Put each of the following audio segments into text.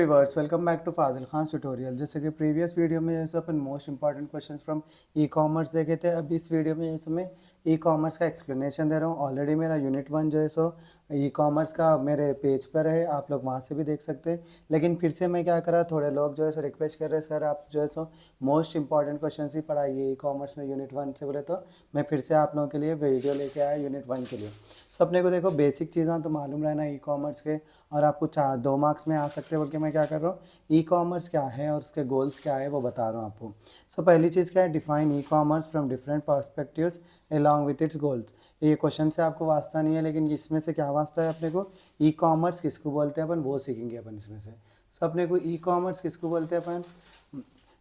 Viewers, welcome back to Fazil Khan tutorial. जैसे कि previous video में जैसे अपन most important questions from e commerce देखे थे। अब इस वीडियो में जैसे मैं ई कॉमर्स का एक्सप्लेनेशन दे रहा हूँ। ऑलरेडी मेरा यूनिट 1 जो है सो ई कॉमर्स का मेरे पेज पर है, आप लोग वहाँ से भी देख सकते हैं। लेकिन फिर से मैं क्या करा, थोड़े लोग जो है सो रिक्वेस्ट कर रहे हैं सर आप जो है सो मोस्ट इंपॉर्टेंट क्वेश्चन ही पढ़ाइए ई कॉमर्स में यूनिट 1 से। बोले तो मैं फिर से आप लोगों के लिए वीडियो लेके आया यूनिट 1 के लिए। सो अपने को देखो बेसिक चीज़ें तो मालूम रहना ई कॉमर्स के, और आपको 2 मार्क्स में आ सकते हैं बोल के मैं क्या कर रहा हूँ, ई कॉमर्स क्या है और उसके गोल्स क्या है वो बता रहा हूँ आपको। सो पहली चीज़ क्या है, define e commerce from different perspectives along with its goals. ये क्वेश्चन से आपको वास्ता नहीं है, लेकिन इसमें से क्या वास्ता है अपने को, ई कॉमर्स किसको बोलते हैं अपन वो सीखेंगे अपन इसमें से। सो अपने को ई कॉमर्स किसको बोलते हैं अपन,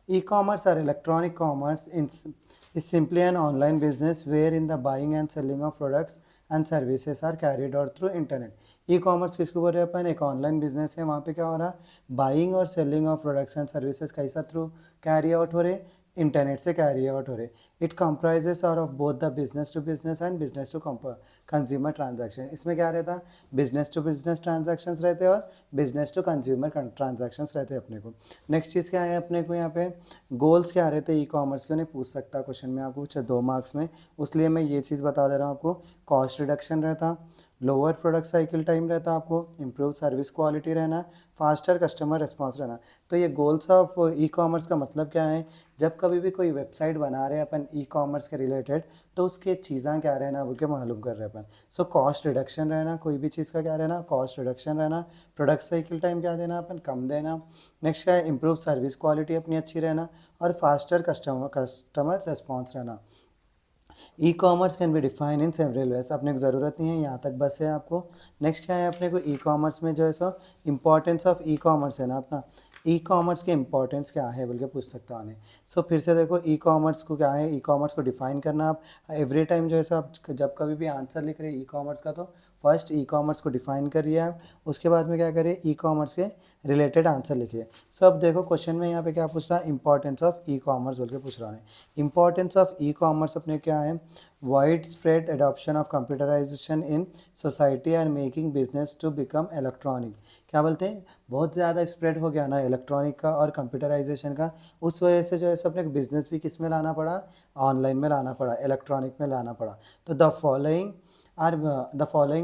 e-commerce or electronic commerce is simply an online business wherein the buying and selling of products and services are carried out through internet। E commerce किसको बोल रहे हैं अपन, एक ऑनलाइन बिजनेस है, वहाँ पे क्या हो रहा है, बाइंग और selling of products and services कैसा थ्रू कैरी आउट हो रहे, इंटरनेट से कैरी आउट हो रहे। It comprises are of both the business to business and business to consumer transaction. इसमें क्या रहता है, बिजनेस टू बिजनेस ट्रांजैक्शंस रहते हैं और बिजनेस टू कंज्यूमर ट्रांजैक्शंस रहते हैं अपने को। नेक्स्ट चीज़ क्या है अपने को, यहाँ पे गोल्स क्या रहते हैं ई कॉमर्स के, उन्हें पूछ सकता क्वेश्चन में आपको पूछा 2 मार्क्स में, उसलिए मैं ये चीज़ बता दे रहा हूँ आपको। कॉस्ट रिडक्शन रहता, लोअर प्रोडक्ट साइकिल टाइम रहता आपको, इम्प्रूव सर्विस क्वालिटी रहना, फास्टर कस्टमर रिस्पॉन्स रहना। तो ये गोल्स ऑफ ई कॉमर्स का मतलब क्या है, जब कभी भी कोई वेबसाइट बना रहे हैं अपन ई कॉमर्स के रिलेटेड, तो उसके चीज़ें क्या रहना बोल के मालूम कर रहे हैं अपन। सो कॉस्ट रिडक्शन रहना, कोई भी चीज़ का क्या रहना, कॉस्ट रिडक्शन रहना, प्रोडक्ट साइकिल टाइम क्या देना अपन, कम देना। नेक्स्ट क्या है, इम्प्रूव सर्विस क्वालिटी अपनी अच्छी रहना, और फास्टर कस्टमर रिस्पॉन्स रहना। E commerce can be define in several ways. अपने को ज़रूरत नहीं है, यहाँ तक बस है आपको। नेक्स्ट क्या है अपने को, ई कॉमर्स में जो है सो इम्पॉर्टेंस ऑफ ई कॉमर्स है ना अपना, ई कॉमर्स की इंपॉर्टेंस क्या है बोल के पूछ सकता हूँ। सो फिर से देखो ई कॉमर्स को क्या है, ई कॉमर्स को डिफाइन करना। आप एवरी टाइम जो है सो आप जब कभी भी आंसर लिख रहे हैं ई कॉमर्स का, तो फर्स्ट ई कॉमर्स को डिफाइन करिए आप, उसके बाद में क्या करिए, ई कॉमर्स के रिलेटेड आंसर लिखिए। सो अब देखो क्वेश्चन में यहाँ पे क्या पूछ रहा है, इंपॉर्टेंस ऑफ ई कॉमर्स बोल के पूछ रहा है। इंपॉर्टेंस ऑफ ई कॉमर्स अपने क्या है, wide spread adoption of computerization in society and making business to become electronic. क्या बोलते हैं, बहुत ज़्यादा स्प्रेड हो गया ना इलेक्ट्रॉनिक का और कंप्यूटराइजेशन का, उस वजह से जो है अपने बिजनेस भी किस में लाना पड़ा, ऑनलाइन में लाना पड़ा, इलेक्ट्रॉनिक में लाना पड़ा। तो the following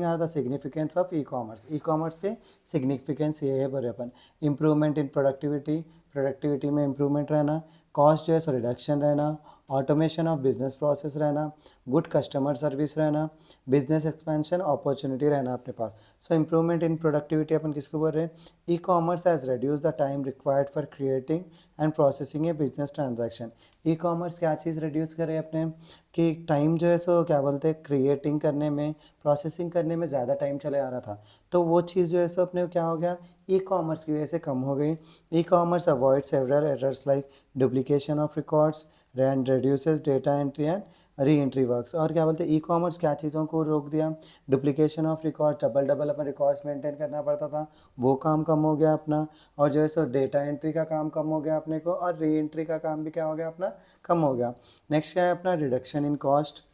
are the significance of e commerce. E commerce के सिग्निफिकेंस ये है बोले अपन, इम्प्रूवमेंट इन प्रोडक्टिविटी, प्रोडक्टिविटी में इम्प्रूवमेंट रहना, कॉस्ट जो है सो रिडक्शन रहना, ऑटोमेशन ऑफ बिजनेस प्रोसेस रहना, गुड कस्टमर सर्विस रहना, बिजनेस एक्सपेंशन अपॉर्चुनिटी रहना अपने पास। सो इम्प्रूवमेंट इन प्रोडक्टिविटी अपन किसको बोल रहे हैं, e commerce has reduce the time required for creating and processing A business transaction. E commerce क्या चीज़ रिड्यूस करे अपने, कि टाइम जो है सो क्या बोलते हैं, क्रिएटिंग करने में, प्रोसेसिंग करने में ज़्यादा टाइम चले आ रहा था, तो वो चीज़ जो है सो अपने क्या हो गया, ई कॉमर्स की वजह से कम हो गई। E commerce avoid several errors like duplication of records and reduces data entry and re entry works. और क्या बोलते हैं, ई कॉमर्स क्या चीज़ों को रोक दिया, duplication of record, double double upon records maintain करना पड़ता था, वो काम कम हो गया अपना। और जो है सो डेटा एंट्री का काम कम हो गया अपने को, और री एंट्री का काम भी क्या हो गया अपना, कम हो गया। नेक्स्ट क्या है अपना, reduction in cost.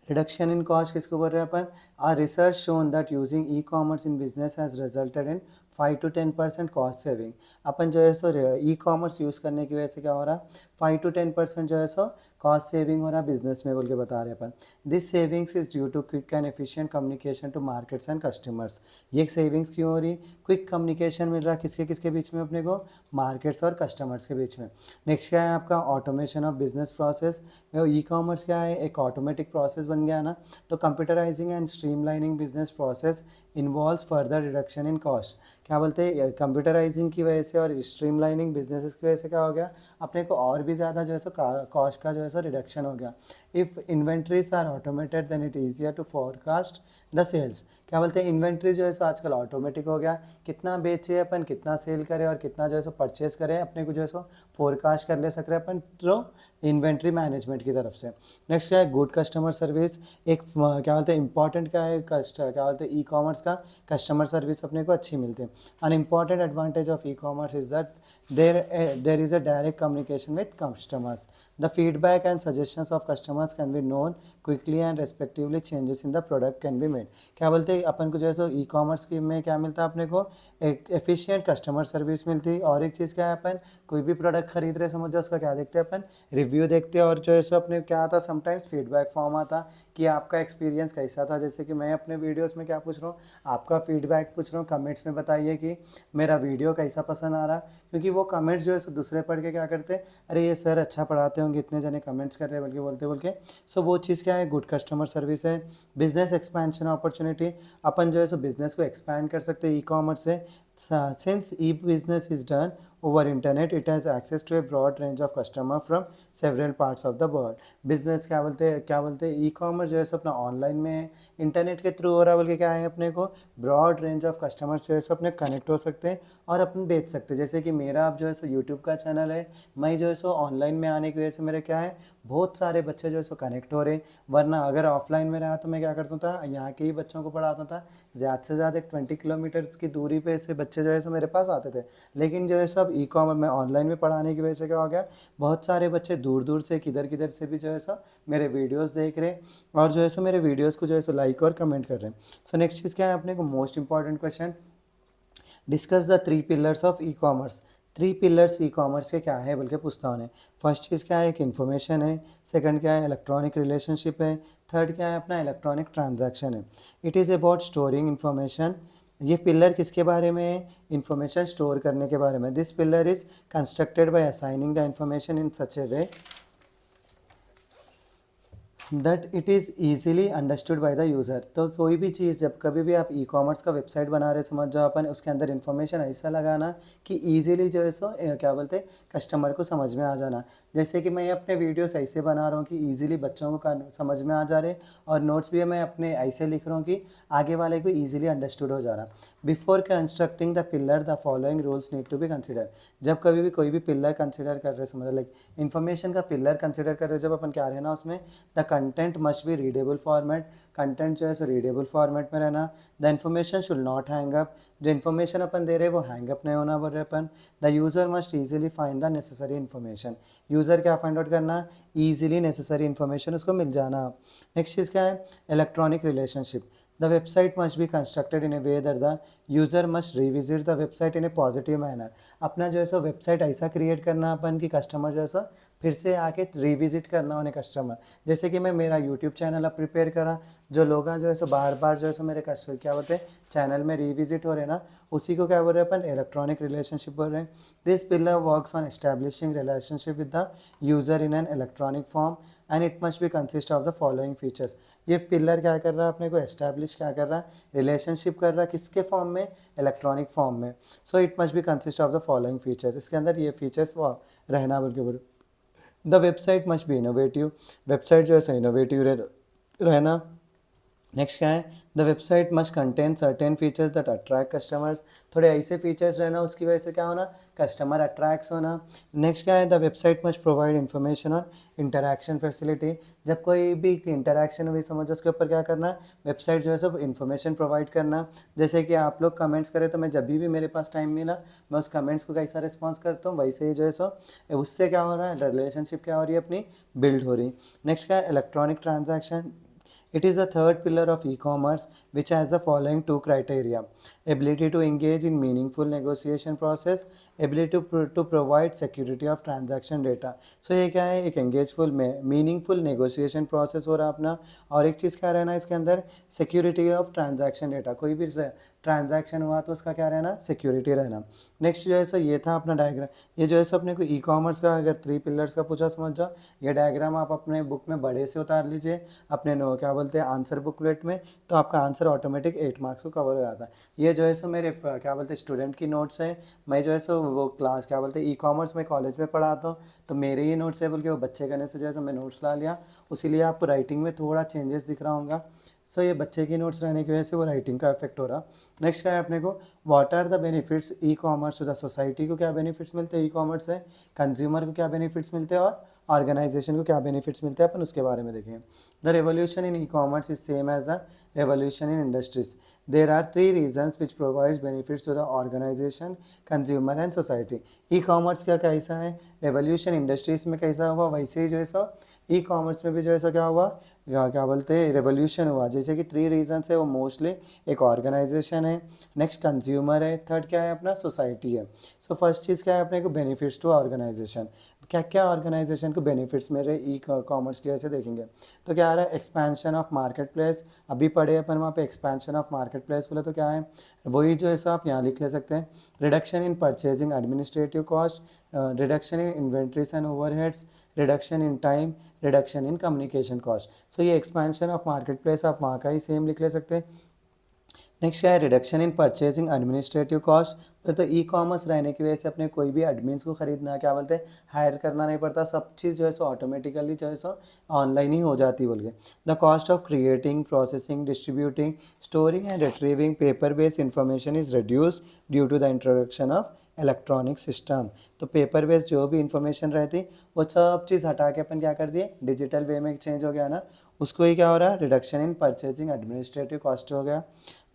Reduction in cost किसको बोल रहे हैं अपन, are research shown that using e commerce in business has resulted in 5 to 10% cost saving. अपन जो है सो ई कॉमर्स यूज़ करने की वजह से क्या हो रहा है, 5 to 10% जो है सो कॉस्ट सेविंग हो रहा है बिजनेस में बोल के बता रहे हैं अपन। This savings is due to quick and efficient communication to markets and customers. ये सेविंग्स क्यों हो रही, क्विक कम्युनिकेशन मिल रहा है किसके किसके बीच में अपने को, मार्केट्स और कस्टमर्स के बीच में। नेक्स्ट क्या है आपका, automation of business process. E commerce क्या है, एक ऑटोमेटिक प्रोसेस बन गया ना, तो computerising and streamlining business process involves further reduction in cost. क्या बोलते हैं, कंप्यूटराइजिंग की वजह से और स्ट्रीमलाइनिंग बिजनेसेस की वजह से क्या हो गया, अपने को और भी ज़्यादा जो है सो कॉस्ट का जो है सो रिडक्शन हो गया। If inventories are automated then it easier to forecast the sales. क्या बोलते हैं, इन्वेंट्री जो है सो आजकल ऑटोमेटिक हो गया, कितना बेचे अपन, कितना सेल करें और कितना जो है सो परचेस करें, अपने को जो है सो फोरकास्ट कर ले सक रहे अपन थ्रू इन्वेंट्री मैनेजमेंट की तरफ से। नेक्स्ट क्या है, गुड कस्टमर सर्विस। एक क्या बोलते हैं इंपॉर्टेंट क्या है, क्या बोलते हैं ई कॉमर्स का, कस्टमर सर्विस अपने को अच्छी मिलती है। An important advantage of e-commerce is that there is a direct communication with customers. The feedback and suggestions of customer customers can be known quickly and respectively changes in the product can be made. क्या बोलते हैं अपन को, जैसे e commerce की में क्या मिलता है अपने को, एक एफिशिएंट कस्टमर सर्विस मिलती है। और एक चीज़ क्या है, अपन कोई भी प्रोडक्ट खरीद रहे समझो, उसका क्या देखते हैं अपन, रिव्यू देखते हैं। और जो है सो अपने क्या आता, समटाइम्स फीडबैक फॉर्म आता कि आपका एक्सपीरियंस कैसा था। जैसे कि मैं अपने वीडियोस में क्या पूछ रहा हूँ, आपका फीडबैक पूछ रहा हूँ, कमेंट्स में बताइए कि मेरा वीडियो कैसा पसंद आ रहा। क्योंकि वो कमेंट्स जो है सो दूसरे पढ़ के क्या करते हैं, अरे ये सर अच्छा पढ़ाते होंगे, इतने जने कमेंट्स कर रहे हैं बल्कि बोल के। सो वो चीज़ क्या है, गुड कस्टमर सर्विस है। बिजनेस एक्सपेंशन अपॉर्चुनिटी, अपन जो है सो बिजनेस को एक्सपैंड कर सकते हैं ई कॉमर्स से। Since e-business is done over internet, it has access to a broad range of customer from several parts of the world. Business क्या बोलते हैं ई कॉमर्स जो है सो अपना ऑनलाइन में इंटरनेट के थ्रू हो रहा है, बोल के क्या है, अपने को ब्रॉड रेंज ऑफ कस्टमर्स जो है सो अपने कनेक्ट हो सकते हैं और अपन बेच सकते हैं। जैसे कि मेरा अब जो है सो यूट्यूब का चैनल है, मैं जो है सो ऑनलाइन में आने की वजह से मेरे क्या है, बहुत सारे बच्चे जो है सो कनेक्ट हो रहे। वरना अगर ऑफलाइन में रहा तो मैं क्या करता था, यहाँ के ही बच्चों को पढ़ाता था। ज़्यादा से ज़्यादा 20 किलोमीटर्स की दूरी पे से बच्चे जो है सो मेरे पास आते थे। लेकिन जो है सो अब ई कॉमर्स में ऑनलाइन में पढ़ाने की वजह से क्या हो गया, बहुत सारे बच्चे दूर दूर से किधर किधर से भी जो है सो मेरे वीडियोस देख रहे और जो है सो मेरे वीडियोस को जो है सो लाइक और कमेंट कर रहे हैं। सो नेक्स्ट चीज़ क्या है, अपने को most important question, discuss the 3 pillars of e commerce. 3 pillars E commerce के क्या है बोल के पूछता हूँ। फर्स्ट चीज़ क्या है, एक इन्फॉर्मेशन है। सेकंड क्या है, इलेक्ट्रॉनिक रिलेशनशिप है। थर्ड क्या है, अपना इलेक्ट्रॉनिक ट्रांजैक्शन है। It is about storing information. ये पिलर किसके बारे में है, इन्फॉर्मेशन स्टोर करने के बारे में। This pillar is constructed by assigning the information in such A way that it is easily understood by the user. तो कोई भी चीज़ जब कभी भी आप ई कॉमर्स का वेबसाइट बना रहे समझ जाओ अपन, उसके अंदर इन्फॉर्मेशन ऐसा लगाना कि ईजिली जो है सो क्या बोलते हैं, कस्टमर को समझ में आ जाना। जैसे कि मैं अपने वीडियोस ऐसे बना रहा हूँ कि ईजिली बच्चों को समझ में आ जा रहे, और नोट्स भी मैं अपने ऐसे लिख रहा हूँ कि आगे वाले को ईजिली अंडरस्टूड हो जा रहा। Before constructing the pillar the following rules need to be consider. जब कभी भी कोई भी पिलर कंसिडर कर रहे समझ, लाइक इन्फॉर्मेशन का पिलर कंसिडर कर रहे, जब अपन क्या रहना उसमें, the content must be readable format. Content जो है सो रीडेबल फॉर्मेट में रहना। The information should not hang up. जो इन्फॉर्मेशन अपन दे रहे वो हैंग अप नहीं होना बोल रहे अपन। The user must easily find the necessary information. User क्या फाइंड आउट करना, ईजिली नेसेसरी इन्फॉर्मेशन उसको मिल जाना। नेक्स्ट चीज़ क्या है, electronic relationship. The website must be constructed in a way that the user must revisit the website in a positive manner. अपना जो है सो वेबसाइट ऐसा क्रिएट करना अपन कि कस्टमर जो है सो फिर से आके रिविजिट करना उन्हें कस्टमर। जैसे कि मैं मेरा यूट्यूब चैनल अब प्रिपेयर करा, जो लोग जो है सो बार बार जो है सो मेरे कस्टमर क्या बोलते हैं चैनल में रिविजिट हो रहे ना, उसी को क्या बोल रहे हैं अपन, इलेक्ट्रॉनिक रिलेशनशिप बोल रहे हैं। This pillar works on establishing relationship with the user in an electronic form and it must be consist of the following features. ये पिलर क्या कर रहा है, अपने को एस्टैब्लिश क्या कर रहा है, रिलेशनशिप कर रहा है, किसके फॉर्म में, इलेक्ट्रॉनिक फॉर्म में। So it must be consist of the following features. इसके अंदर ये फीचर्स रहना बोल के बोलो। The website must be innovative. Website जो है इनोवेटिव रहना। नेक्स्ट क्या है, the website must contain certain features that attract customers. थोड़े ऐसे फीचर्स रहना उसकी वजह से क्या होना, कस्टमर अट्रैक्ट्स होना। नेक्स्ट क्या है, the website must provide information on interaction facility. जब कोई भी इंटरैक्शन हुई समझो, उसके ऊपर क्या करना, वेबसाइट जो है सब इन्फॉर्मेशन प्रोवाइड करना। जैसे कि आप लोग कमेंट्स करें तो मैं जब भी मेरे पास टाइम मिला मैं उस कमेंट्स को कैसा रिस्पॉन्स करता हूँ, वैसे ही जो है सो उससे क्या हो रहा है, रिलेशनशिप क्या हो रही है अपनी, बिल्ड हो रही। नेक्स्ट क्या है, electronic transaction. It is the third pillar of e-commerce, which has the following 2 criteria: ability to engage in meaningful negotiation process, ability to provide security of transaction data. So ये क्या है, एक engageful meaningful negotiation process हो रहा अपना, और एक चीज़ क्या रहना इसके अंदर, security of transaction data। कोई भी ट्रांजैक्शन हुआ तो उसका क्या रहना, सिक्योरिटी रहना। नेक्स्ट जो है सो ये था अपना डायग्राम। ये जो है सो अपने को ई कॉमर्स का अगर 3 पिलर्स का पूछा समझ जाओ, ये डायग्राम आप अपने बुक में बड़े से उतार लीजिए, अपने नो क्या बोलते हैं आंसर बुकलेट में, तो आपका आंसर ऑटोमेटिक 8 मार्क्स को कवर हो जाता है। ये जो है सो मेरे क्या बोलते हैं स्टूडेंट की नोट्स है। मैं जो है सो वो क्लास क्या बोलते हैं ई कॉमर्स में कॉलेज में पढ़ाता हूँ, तो मेरे ही नोट्स है बोल के वो बच्चे करने से जो है सो मैं नोट्स ला लिया, उसीलिए आपको राइटिंग में थोड़ा चेंजेस दिख रहा होगा। सो ये बच्चे की नोट्स रहने की वजह से वो राइटिंग का इफेक्ट हो रहा। नेक्स्ट क्या है अपने को, what are the benefits e commerce to the society को क्या बेनिफिट्स मिलते हैं ई कॉमर्स से, कंज्यूमर को क्या बेनिफिट्स मिलते हैं और ऑर्गेनाइजेशन को क्या बेनिफिट्स मिलते हैं, अपन उसके बारे में देखें। The revolution in e commerce is same as the revolution in industries. There are three reasons which provides benefits to the organisation, consumer and society. E commerce क्या कैसा है, रेवोल्यूशन इंडस्ट्रीज में कैसा हुआ, वैसे ही जो है सो ई कॉमर्स में भी जो है सो क्या हुआ, क्या बोलते हैं, रेवोल्यूशन हुआ। जैसे कि थ्री रीजन्स है वो मोस्टली, एक ऑर्गेनाइजेशन है, नेक्स्ट कंज्यूमर है, थर्ड क्या है अपना सोसाइटी है। सो फर्स्ट चीज़ क्या है अपने को, बेनिफिट्स टू ऑर्गेनाइजेशन। क्या क्या ऑर्गेनाइजेशन को बेनिफिट्स मेरे ई कॉमर्स की वजह से देखेंगे तो क्या आ रहा है, एक्सपेंशन ऑफ मार्केट प्लेस। अभी पढ़े अपन वहाँ पे एक्सपेंशन ऑफ मार्केट प्लेस बोले तो क्या है, वही जो है सो आप यहाँ लिख ले सकते हैं। Reduction in purchasing administrative cost, reduction in inventories and overheads, reduction in time, reduction in communication cost. So ये एक्सपेंशन ऑफ मार्केट प्लेस आप वहाँ का ही सेम लिख ले सकते हैं। नेक्स्ट क्या है, reduction in purchasing administrative cost. तो ई कॉमर्स रहने की वजह से अपने कोई भी एडमिन्स को खरीदना, क्या बोलते हैं, हायर करना नहीं पड़ता, सब चीज़ जो है सो ऑटोमेटिकली जो है सो ऑनलाइन ही हो जाती बोल के। The cost of creating, processing, distributing, storing and retrieving paper based information is reduced due to the introduction of electronic system. तो पेपर बेस्ड जो भी इंफॉर्मेशन रहती वो सब चीज़ हटा के अपन क्या कर दिए, डिजिटल वे में चेंज हो गया ना, उसको ही क्या हो रहा है, reduction in purchasing administrative cost हो गया।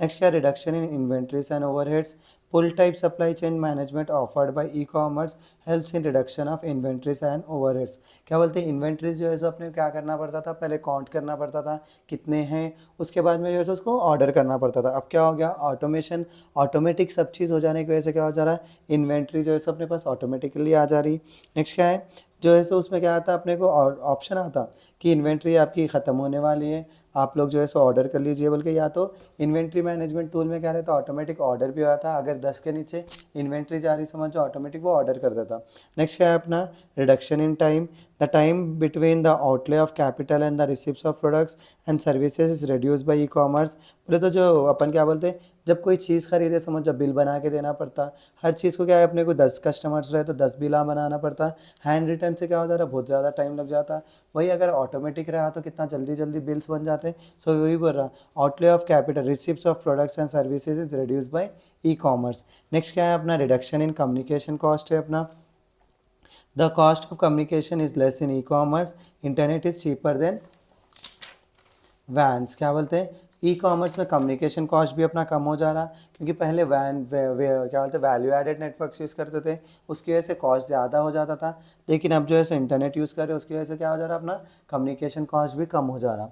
नेक्स्ट क्या, reduction in inventories and overheads. Pull type supply chain management offered by e commerce helps in reduction of inventories and overheads. क्या बोलते हैं, इन्वेंट्रीज जो है सो अपने क्या करना पड़ता था, पहले काउंट करना पड़ता था कितने हैं, उसके बाद में जो है सो उसको ऑर्डर करना पड़ता था। अब क्या हो गया, ऑटोमेशन, ऑटोमेटिक सब चीज़ हो जाने की वजह से क्या हो जा रहा है, इन्वेंट्री जो है सो अपने पास ऑटोमेटिकली आ जा रही। नेक्स्ट क्या है, जो है सो उसमें क्या आता है अपने को, ऑप्शन आता कि इन्वेंट्री आपकी ख़त्म होने वाली है, आप लोग जो है सो ऑर्डर कर लीजिए बोल के। या तो इन्वेंट्री मैनेजमेंट टूल में क्या रहता है, ऑटोमेटिक ऑर्डर भी आता है, अगर 10 के नीचे इन्वेंट्री जा रही समझ, ऑटोमेटिक वो ऑर्डर कर देता। नेक्स्ट क्या है अपना, reduction in time. The time between the outlay of capital and the receipts of products and services is reduce by e commerce. बोले तो जो अपन क्या बोलते हैं, जब कोई चीज़ खरीदे समझ, जब बिल बना के देना पड़ता, हर चीज़ को क्या है अपने को 10 कस्टमर्स रहे तो 10 बिला बनाना पड़ता, हैंड रिटर्न से क्या हो जा रहा है, बहुत ज़्यादा टाइम लग जाता। वही अगर ऑटोमेटिक रहा तो कितना जल्दी जल्दी बिल्स बन जाते। सो वही बोल रहा, outlay of capital, receipts of products and services is reduce by e commerce. Next क्या है अपना, रिडक्शन इन कम्युनिकेशन कॉस्ट है अपना। The cost of communication is less in e commerce, internet is cheaper than vans. क्या बोलते हैं, e commerce में communication cost भी अपना कम हो जा रहा, क्योंकि पहले क्या बोलते हैं, वैल्यू एडेड नेटवर्क्स यूज़ करते थे, उसकी वजह से कॉस्ट ज़्यादा हो जाता था। लेकिन अब जो है सो इंटरनेट यूज़ कर रहे हैं, उसकी वजह से क्या हो जा रहा है, अपना कम्युनिकेशन कॉस्ट भी कम हो जा रहा।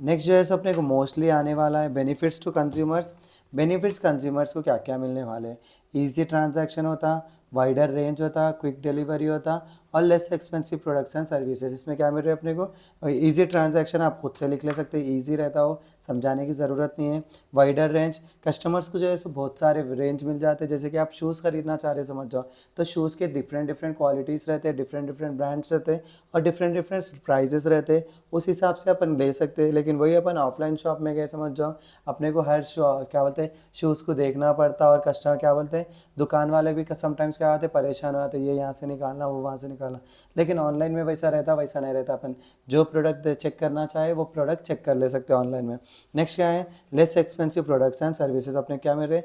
नेक्स्ट जो है सो अपने को मोस्टली आने वाला है benefits to consumers. Benefits consumers को क्या क्या मिलने वाले हैं, ईजी ट्रांजैक्शन होता, वाइडर रेंज होता, क्विक डिलीवरी होता और less expensive products and services. इसमें क्या मिल रहा है अपने को, इजी ट्रांजैक्शन, आप खुद से लिख ले सकते हैं, इजी रहता हो, समझाने की ज़रूरत नहीं है। वाइडर रेंज, कस्टमर्स को जो है सो बहुत सारे रेंज मिल जाते हैं, जैसे कि आप शूज़ खरीदना चाह रहे समझ जाओ, तो शूज़ के डिफरेंट डिफरेंट क्वालिटीज़ रहते हैं, डिफरेंट डिफरेंट ब्रांड्स रहते हैं और डिफरेंट डिफरेंट प्राइजेस रहते हैं, उस हिसाब से अपन ले सकते हैं। लेकिन वही अपन ऑफलाइन शॉप में गए समझ जाओ, अपने को हर क्या बोलते हैं, शूज़ को देखना पड़ता और कस्टमर क्या बोलते हैं, दुकान वाले भी समटाइम्स क्या होते हैं, परेशान हो जाते, ये यहाँ से निकालना, वो वहाँ से निकालना। लेकिन ऑनलाइन में वैसा रहता, वैसा नहीं रहता, अपन जो प्रोडक्ट चेक करना चाहे वो प्रोडक्ट चेक कर ले सकते हैं ऑनलाइन में। नेक्स्ट क्या है, less expensive products and services. अपने क्या मिल रहे,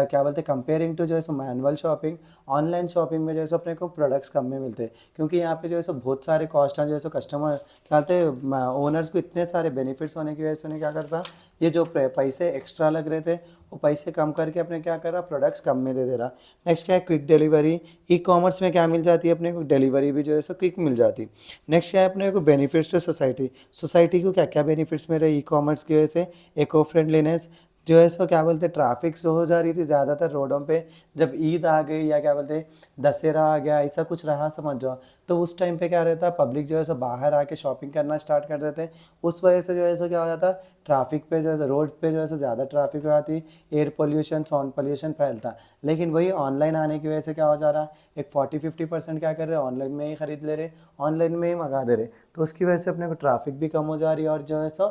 क्या बोलते हैं, कंपेयरिंग टू जो है so manual shopping, online shopping में जो है सो अपने को प्रोडक्ट्स कम में मिलते हैं, क्योंकि यहाँ पे जो है सो बहुत सारे कॉस्ट हैं, जो है सो कस्टमर क्या बोलते हैं, ओनर्स को इतने सारे बेनिफिट्स होने की वजह से उन्हें क्या करता, ये जो पैसे एक्स्ट्रा लग रहे थे वो पैसे कम करके अपने क्या कर रहा, प्रोडक्ट्स कम में दे रहा। नेक्स्ट क्या है, क्विक डिलीवरी। ई कॉमर्स में क्या मिल जाती है अपने को, डिलीवरी भी जो है सो क्विक मिल जाती। नेक्स्ट क्या है अपने को, बेनिफिट्स टू सोसाइटी। सोसाइटी को क्या क्या बेनिफिट्स मिल रहे ई कॉमर्स की वजह से, इको फ्रेंडलीनेस, जो है सो क्या बोलते हैं, ट्रैफिक से हो जा रही थी ज़्यादातर रोडों पे, जब ईद आ गई या क्या बोलते हैं दशहरा आ गया, ऐसा कुछ रहा समझ जाओ, तो उस टाइम पे क्या रहता, पब्लिक जो है सो बाहर आके शॉपिंग करना स्टार्ट कर देते हैं, उस वजह से जो है सो क्या हो जाता, ट्रैफिक पे जो है रोड पे जो है सो ज़्यादा ट्रैफिक हो जाती, एयर पोल्यूशन, साउंड पोल्यूशन फैलता। लेकिन वही ऑनलाइन आने की वजह से क्या हो जा रहा, एक 40-50% क्या कर रहे हैं, ऑनलाइन में ही खरीद ले रहे, ऑनलाइन में ही मंगा दे रहे, तो उसकी वजह से अपने को ट्रैफिक भी कम हो जा रही है और जो है सो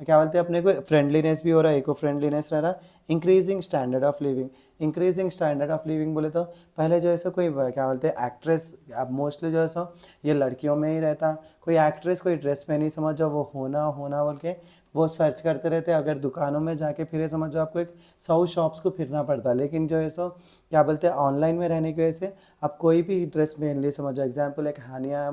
क्या बोलते हैं अपने को फ्रेंडलीनेस भी हो रहा है, इको फ्रेंडलीनेस रह रहा है। Increasing standard of living. Increasing standard of living बोले तो पहले जो है सो कोई क्या बोलते हैं एक्ट्रेस, अब मोस्टली जो है सो ये लड़कियों में ही रहता, कोई एक्ट्रेस कोई ड्रेस पहनी समझ जाओ, वो होना होना बोल के वो सर्च करते रहते हैं। अगर दुकानों में जाके फिरे समझो आपको एक 100 शॉप्स को फिरना पड़ता है, लेकिन जो है सो क्या बोलते हैं ऑनलाइन में रहने की वजह से आप कोई भी ड्रेस पहन ली समझो, एग्जाम्पल एक हानिया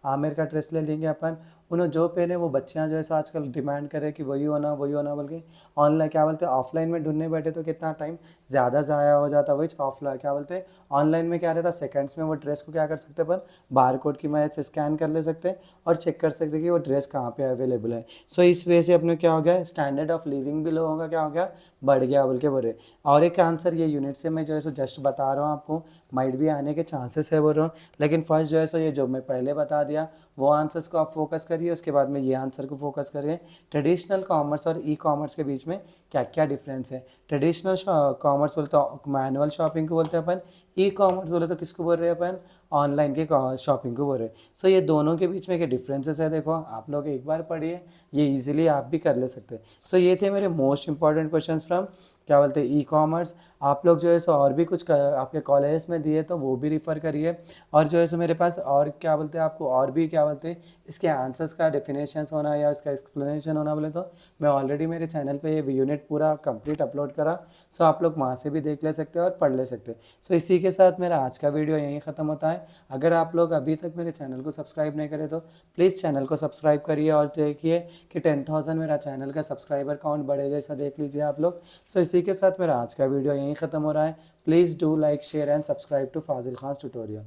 आमिर का ड्रेस ले लेंगे अपन, उन्होंने जो पहने वो बच्चियां जो है सो आजकल डिमांड करे कि वही होना बोल के ऑनलाइन क्या बोलते हैं ऑफलाइन में ढूंढने बैठे तो कितना टाइम ज़्यादा ज़ाया हो जाता। वही ऑफलाइन क्या बोलते हैं ऑनलाइन में क्या रहता सेकंड्स में वो ड्रेस को क्या कर सकते हैं अपन बार कोड की मदद से स्कैन कर ले सकते हैं और चेक कर सकते हैं कि वो ड्रेस कहाँ पे अवेलेबल है। सो इस वजह से अपने क्या हो गया स्टैंडर्ड ऑफ लिविंग भी लोगों का क्या हो गया बढ़ गया बोल के बोल रहे। और एक आंसर ये यूनिट से मैं जो है सो जस्ट बता रहा हूँ आपको, माइट भी आने के चांसेस है बोल रहा हूँ, लेकिन फर्स्ट जो है सो ये जो मैं पहले बता दिया वो आंसर्स को आप फोकस करिए, उसके बाद में ये आंसर को फोकस करिए। ट्रेडिशनल कॉमर्स और ई कॉमर्स के बीच में क्या क्या डिफरेंस है। ट्रेडिशनल कॉमर्स बोलते हैं मैनुअल शॉपिंग को बोलते हैं अपन, ई कॉमर्स बोले तो किसको बोल रहे हैं अपन ऑनलाइन के शॉपिंग को बोल रहे हैं। सो ये दोनों के बीच में क्या डिफरेंसेस है देखो आप लोग एक बार पढ़िए, ये इजीली आप भी कर ले सकते हैं। सो ये थे मेरे मोस्ट इंपॉर्टेंट क्वेश्चंस फ्रॉम क्या बोलते हैं ई कॉमर्स। आप लोग जो है सो और भी कुछ आपके कॉलेज में दिए तो वो भी रिफ़र करिए, और जो है सो मेरे पास और क्या बोलते हैं आपको और भी क्या बोलते हैं इसके आंसर्स का डेफिनेशंस होना या इसका एक्सप्लेनेशन होना बोले तो मैं ऑलरेडी मेरे चैनल पे ये यूनिट पूरा कंप्लीट अपलोड करा। सो आप लोग वहाँ से भी देख ले सकते हैं और पढ़ ले सकते हैं। सो इसी के साथ मेरा आज का वीडियो यहीं ख़त्म होता है। अगर आप लोग अभी तक मेरे चैनल को सब्सक्राइब नहीं करें तो प्लीज़ चैनल को सब्सक्राइब करिए और देखिए कि 10,000 मेरा चैनल का सब्सक्राइबर काउंट बढ़ेगा, ऐसा देख लीजिए आप लोग। सो इसी के साथ मेरा आज का वीडियो यहीं ख़त्म हो रहा है। Please do like share and subscribe to Fazil Khan tutorial.